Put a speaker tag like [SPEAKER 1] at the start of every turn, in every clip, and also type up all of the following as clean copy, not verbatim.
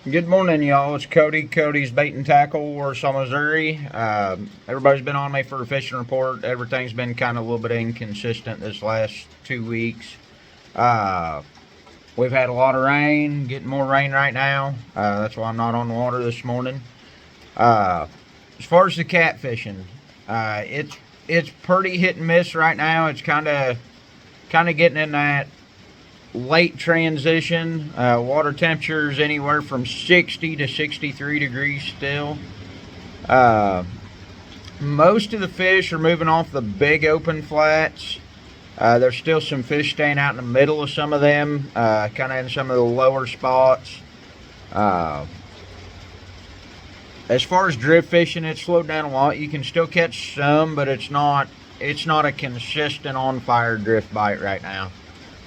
[SPEAKER 1] Good morning, y'all. It's Cody. Cody's Bait and Tackle, Warsaw, Missouri. Everybody's been on me for a fishing report. Everything's been kind of a little bit inconsistent this last 2 weeks. Uh, we've had a lot of rain, getting more rain right now. That's why I'm not on the water this morning. Uh, as far as the catfishing, it's pretty hit and miss right now. It's kind of getting in that late transition. Water temperatures anywhere from 60 to 63 degrees still. Uh, Most of the fish are moving off the big open flats. There's still some fish staying out in the middle of some of them, kind of in some of the lower spots. Uh, as far as drift fishing, it's slowed down a lot. You can still catch some, but it's not a consistent on fire drift bite right now.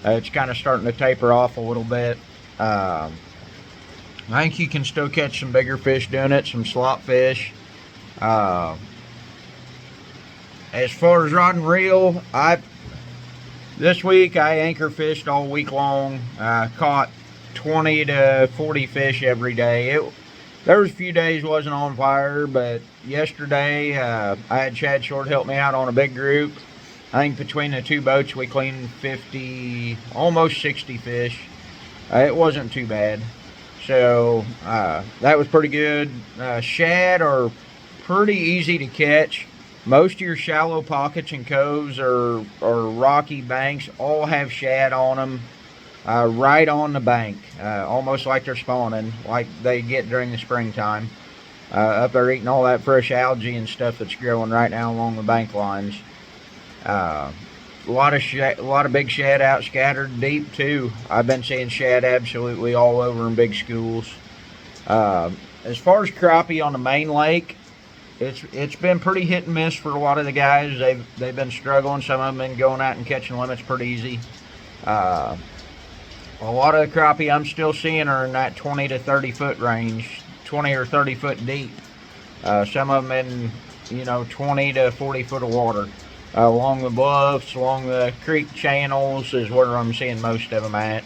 [SPEAKER 1] It's kind of starting to taper off a little bit. I think you can still catch some bigger fish doing it, some slop fish. Uh, as far as rod and reel, this week I anchor fished all week long. Caught 20 to 40 fish every day. There was a few days wasn't on fire, but yesterday I had Chad Short help me out on a big group. I think between the two boats we cleaned 50, almost 60 fish. It wasn't too bad. So that was pretty good. Shad are pretty easy to catch. Most of your shallow pockets and coves or rocky banks all have shad on them, right on the bank, almost like they're spawning, like they get during the springtime. Up there eating all that fresh algae and stuff that's growing right now along the bank lines. A lot of big shad out scattered deep too. I've been seeing shad absolutely all over in big schools. As far as crappie on the main lake, it's been pretty hit and miss for a lot of the guys. They've been struggling. Some of them been going out and catching limits pretty easy. A lot of the crappie I'm still seeing are in that 20 to 30 foot range, 20 or 30 foot deep. Some of them in 20 to 40 foot of water. Along the bluffs, along the creek channels is where I'm seeing most of them at.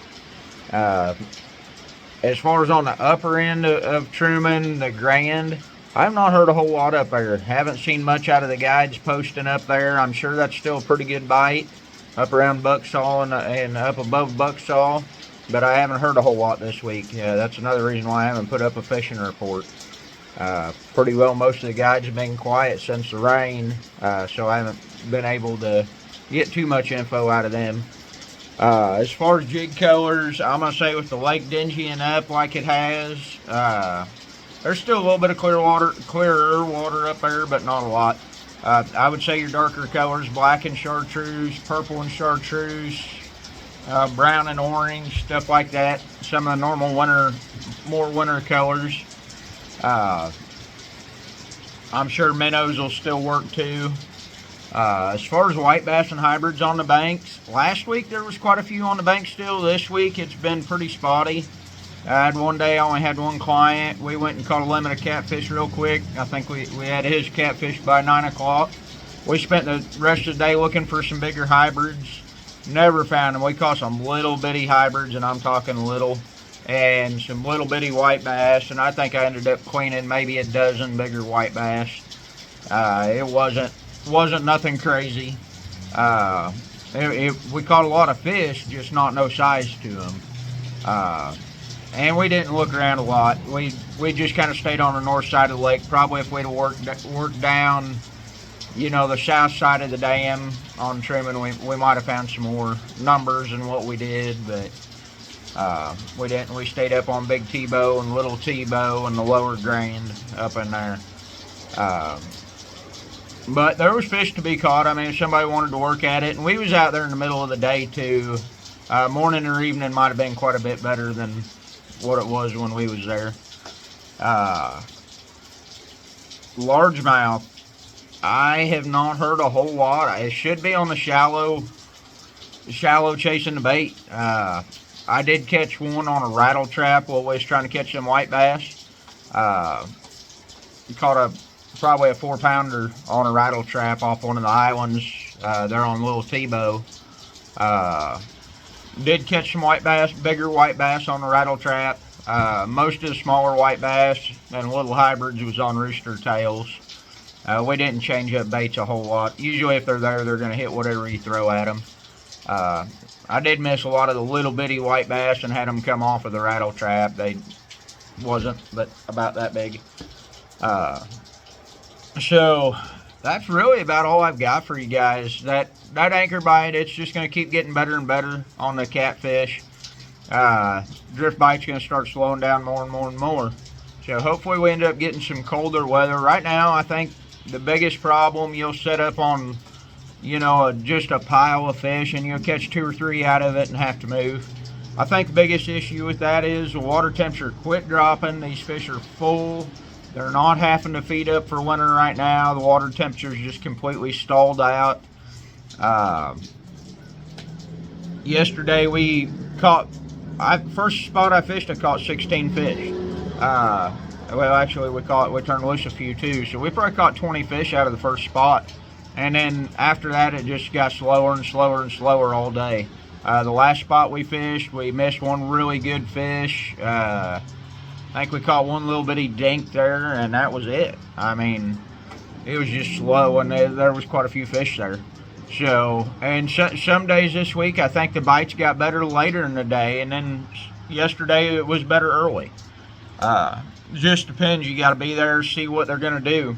[SPEAKER 1] As far as on the upper end of Truman, the Grand, I've not heard a whole lot up there. Haven't seen much out of the guides posting up there. I'm sure that's still a pretty good bite up around Bucksaw and up above Bucksaw, but I haven't heard a whole lot this week. That's another reason why I haven't put up a fishing report. Pretty well most of the guides have been quiet since the rain, so I haven't been able to get too much info out of them. As far as Jig Colors, I'm going to say with the lake dingying up like it has, there's still a little bit of clearer water up there, but not a lot. I would say your darker colors, black and chartreuse, purple and chartreuse, brown and orange, stuff like that. Some of the normal more winter colors. I'm sure minnows will still work too. As far as white bass and hybrids on the banks, last week there was quite a few on the bank still. This week it's been pretty spotty. I had one day I only had one client. We went and caught a limit of catfish real quick. I think we had his catfish by 9 o'clock. We spent the rest of the day looking for some bigger hybrids. Never found them. We caught some little bitty hybrids, and I'm talking little, and some little bitty white bass, and I think I ended up cleaning maybe a dozen bigger white bass. It wasn't nothing crazy. We caught a lot of fish, just not no size to them. And we didn't look around a lot. We just kind of stayed on the north side of the lake. Probably if we'd have worked down, the south side of the dam on Truman, we might have found some more numbers than what we did, but we didn't. We stayed up on Big Tebow and Little Tebow and the lower Grand up in there. But there was fish to be caught. I mean, if somebody wanted to work at it, and we was out there in the middle of the day too. Morning or evening might have been quite a bit better than what it was when we was there. Largemouth, I have not heard a whole lot. It should be on the shallow chasing the bait. I did catch one on a rattle trap while we was trying to catch some white bass. Caught probably a 4-pounder on a rattle trap off one of the islands there on Little Tebow. Did catch some white bass, bigger white bass on the rattle trap. Most of the smaller white bass and little hybrids was on rooster tails. We didn't change up baits a whole lot. Usually if they're there, they're going to hit whatever you throw at them. I did miss a lot of the little bitty white bass and had them come off of the rattle trap. They wasn't but about that big. So that's really about all I've got for you guys. That anchor bite, it's just going to keep getting better and better on the catfish. Drift bite's going to start slowing down more and more and more. So hopefully we end up getting some colder weather. Right now, I think the biggest problem, you'll set up on, you know, just a pile of fish and you'll catch 2 or 3 out of it and have to move. I think the biggest issue with that is the water temperature quit dropping. These fish are full. They're not having to feed up for winter right now. The water temperature is just completely stalled out. Yesterday we caught, first spot I fished, I caught 16 fish. Well, actually we turned loose a few too. So we probably caught 20 fish out of the first spot. And then after that, it just got slower and slower and slower all day. The last spot we fished, we missed one really good fish. I think we caught one little bitty dink there, and that was it. I mean, it was just slow, and there was quite a few fish there. So, and some days this week, I think the bites got better later in the day, and then yesterday it was better early. Just depends. You got to be there, see what they're going to do.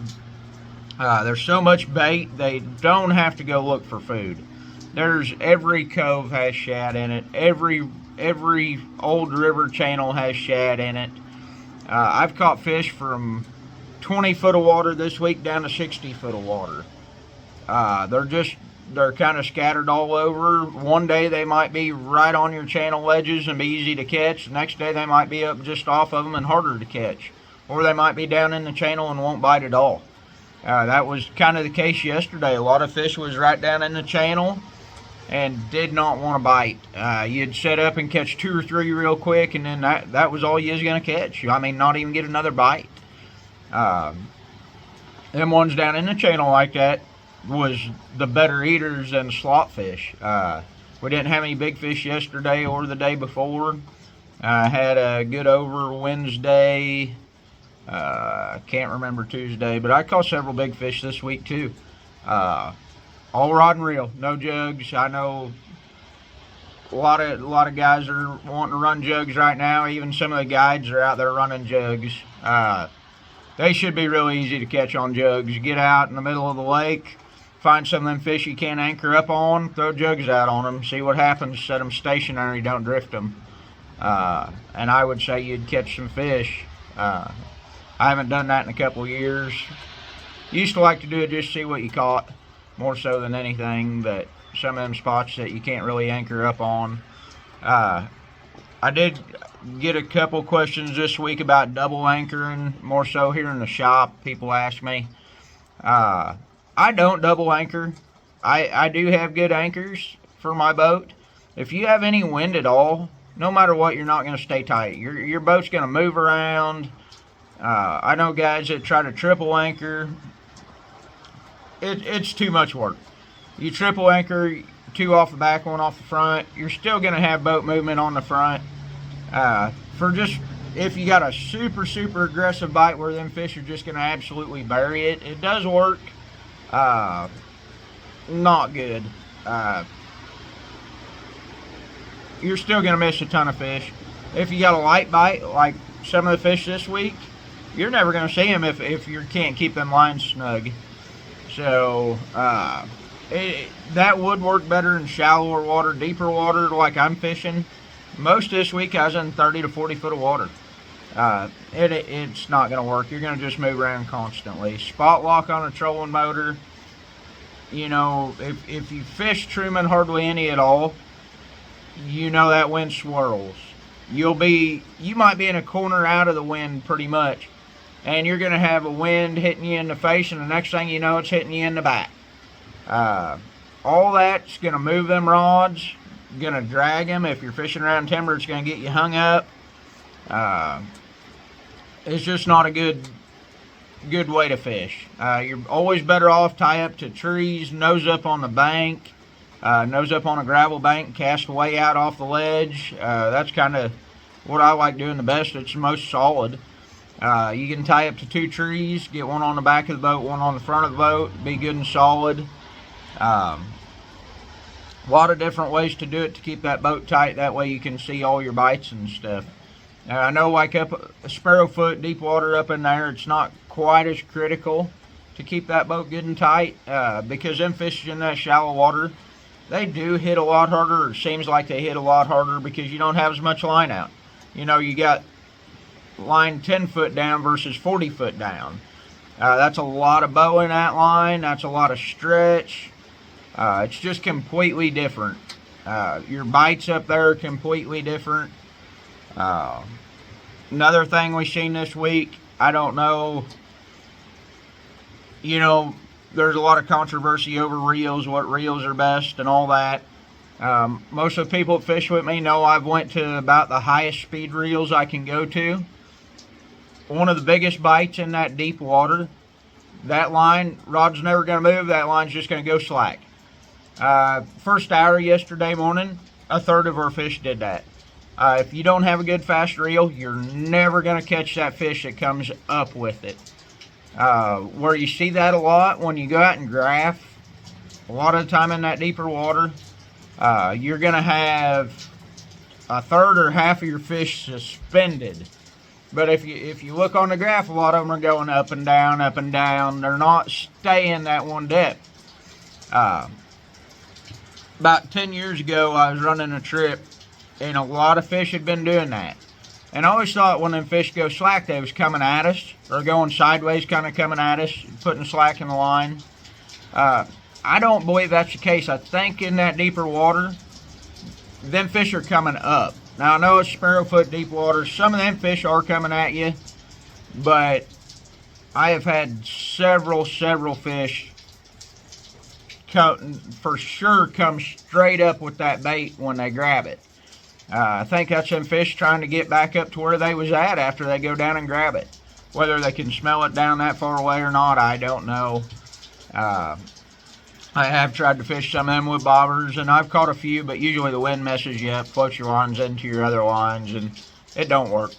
[SPEAKER 1] There's so much bait, they don't have to go look for food. There's every cove has shad in it. Every old river channel has shad in it. I've caught fish from 20 foot of water this week down to 60 foot of water. They're kind of scattered all over. One day they might be right on your channel ledges and be easy to catch. The next day they might be up just off of them and harder to catch. Or they might be down in the channel and won't bite at all. That was kind of the case yesterday. A lot of fish was right down in the channel and did not want to bite. You'd set up and catch 2 or 3 real quick, and then that was all you was going to catch. I mean, not even get another bite. Them ones down in the channel like that was the better eaters than the slot fish. We didn't have any big fish yesterday or the day before. I had a good over Wednesday. Can't remember Tuesday, but I caught several big fish this week too. All rod and reel, no jugs. I know a lot of guys are wanting to run jugs right now. Even some of the guides are out there running jugs. They should be really easy to catch on jugs. You get out in the middle of the lake, find some of them fish you can't anchor up on, throw jugs out on them, see what happens. Set them stationary, don't drift them. And I would say you'd catch some fish. I haven't done that in a couple of years. Used to like to do it just to see what you caught, more so than anything, but some of them spots that you can't really anchor up on. I did get a couple questions this week about double anchoring, more so here in the shop. People ask me. I don't double anchor. I do have good anchors for my boat. If you have any wind at all, no matter what, you're not going to stay tight. Your boat's going to move around. I know guys that try to triple anchor. It's too much work. You triple anchor, 2 off the back, 1 off the front. You're still going to have boat movement on the front. For just, if you got a super aggressive bite where them fish are just going to absolutely bury it, it does work. Not good. You're still going to miss a ton of fish. If you got a light bite, like some of the fish this week, you're never going to see them if you can't keep them lines snug. So, that would work better in shallower water. Deeper water, like I'm fishing, most of this week I was in 30 to 40 foot of water. It's not going to work. You're going to just move around constantly. Spot lock on a trolling motor. You know, if you fish Truman hardly any at all, you know that wind swirls. You might be in a corner out of the wind pretty much, and you're going to have a wind hitting you in the face, and the next thing you know, it's hitting you in the back. All that's going to move them rods, going to drag them. If you're fishing around timber, it's going to get you hung up. It's just not a good way to fish. You're always better off tie up to trees, nose up on the bank, nose up on a gravel bank, cast way out off the ledge. That's kind of what I like doing the best. It's the most solid. You can tie up to 2 trees, get one on the back of the boat, one on the front of the boat, be good and solid. A lot of different ways to do it to keep that boat tight. That way you can see all your bites and stuff. I know like up a Sparrowfoot, deep water up in there, it's not quite as critical to keep that boat good and tight because them fish in that shallow water, they do hit a lot harder, or it seems like they hit a lot harder because you don't have as much line out. You know, you got line 10 foot down versus 40 foot down. That's a lot of bow in that line. That's a lot of stretch. It's just completely different. Your bites up there are completely different. Another thing we've seen this week, I don't know, you know, there's a lot of controversy over reels, what reels are best and all that. Most of the people that fish with me know I've went to about the highest speed reels I can go to. One of the biggest bites in that deep water, that line, rod's never going to move, that line's just going to go slack. First hour yesterday morning, a third of our fish did that. If you don't have a good fast reel, you're never going to catch that fish that comes up with it. Where you see that a lot when you go out and graph, a lot of the time in that deeper water, you're going to have a third or half of your fish suspended. But if you look on the graph, a lot of them are going up and down, up and down. They're not staying that one depth. About 10 years ago, I was running a trip, and a lot of fish had been doing that. And I always thought when them fish go slack, they was coming at us, or going sideways, kind of coming at us, putting slack in the line. I don't believe that's the case. I think in that deeper water, them fish are coming up. Now, I know it's Sparrowfoot deep water. Some of them fish are coming at you, but I have had several fish for sure come straight up with that bait when they grab it. I think that's them fish trying to get back up to where they was at after they go down and grab it. Whether they can smell it down that far away or not, I don't know. I have tried to fish some of them with bobbers, and I've caught a few, but usually the wind messes you up, floats your lines into your other lines, and it don't work.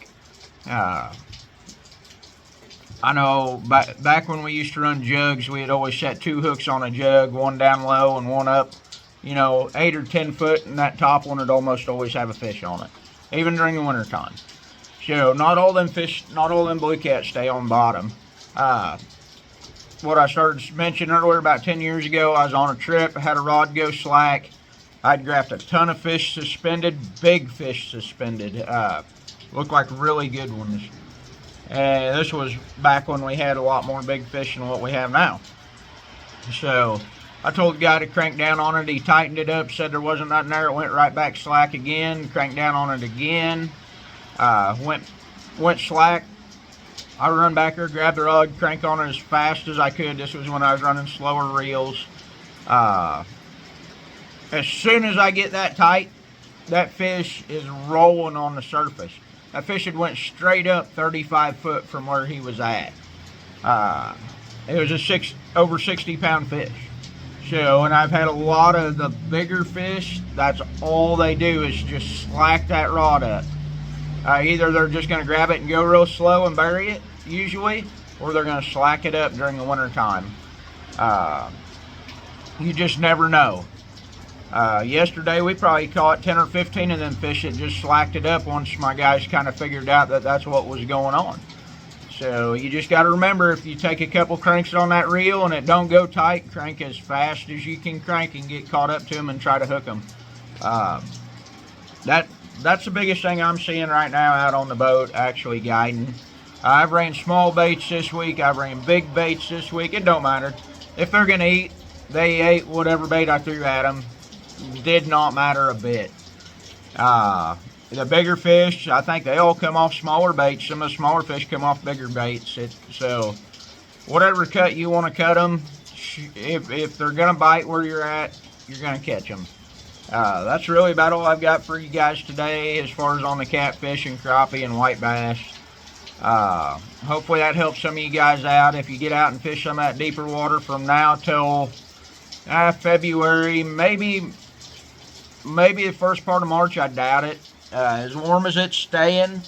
[SPEAKER 1] I know back when we used to run jugs, we had always set 2 hooks on a jug, one down low and one up, 8 or 10 foot, and that top one would almost always have a fish on it, even during the winter time. So not all them blue cats stay on bottom. What I started mentioning earlier, about 10 years ago, I was on a trip, I had a rod go slack. I'd graphed a ton of fish suspended, big fish suspended. Looked like really good ones. And this was back when we had a lot more big fish than what we have now. So I told the guy to crank down on it. He tightened it up, said there wasn't nothing there. It went right back slack again, cranked down on it again. Went slack. I run back there, grab the rod, crank on it as fast as I could. This was when I was running slower reels. As soon as I get that tight, that fish is rolling on the surface. That fish had went straight up 35 foot from where he was at. It was a over 60 pound fish. So, and I've had a lot of the bigger fish, that's all they do is just slack that rod up. Either they're just going to grab it and go real slow and bury it, usually, or they're going to slack it up during the winter time. You just never know. Yesterday we probably caught 10 or 15 of them fish that just slacked it up once my guys kind of figured out that that's what was going on. So you just got to remember, if you take a couple cranks on that reel and it don't go tight, crank as fast as you can crank and get caught up to them and try to hook them. That's the biggest thing I'm seeing right now out on the boat, actually guiding. I've ran small baits this week. I've ran big baits this week. It don't matter. If they're going to eat, they ate whatever bait I threw at them. Did not matter a bit. The bigger fish, I think they all come off smaller baits. Some of the smaller fish come off bigger baits. So whatever cut you want to cut them, if they're going to bite where you're at, you're going to catch them. That's really about all I've got for you guys today as far as on the catfish and crappie and white bass. Hopefully that helps some of you guys out. If you get out and fish some of that deeper water from now till February, maybe the first part of March, I doubt it. As warm as it's staying,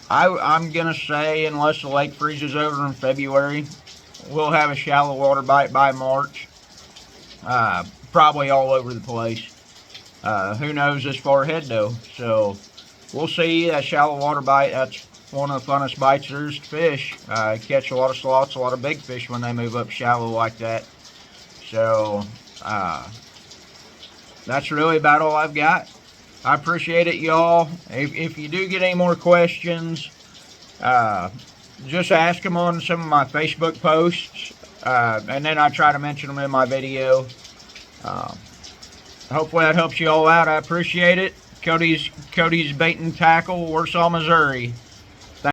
[SPEAKER 1] I'm going to say unless the lake freezes over in February, we'll have a shallow water bite by March. Probably all over the place. Who knows this far ahead though? So we'll see. That shallow water bite, that's one of the funnest bites there is to fish. Catch a lot of slots, a lot of big fish when they move up shallow like that. So that's really about all I've got. I appreciate it, y'all. If you do get any more questions, just ask them on some of my Facebook posts, and then I try to mention them in my video. Hopefully that helps you all out. I appreciate it. Cody's Bait and Tackle, Warsaw, Missouri.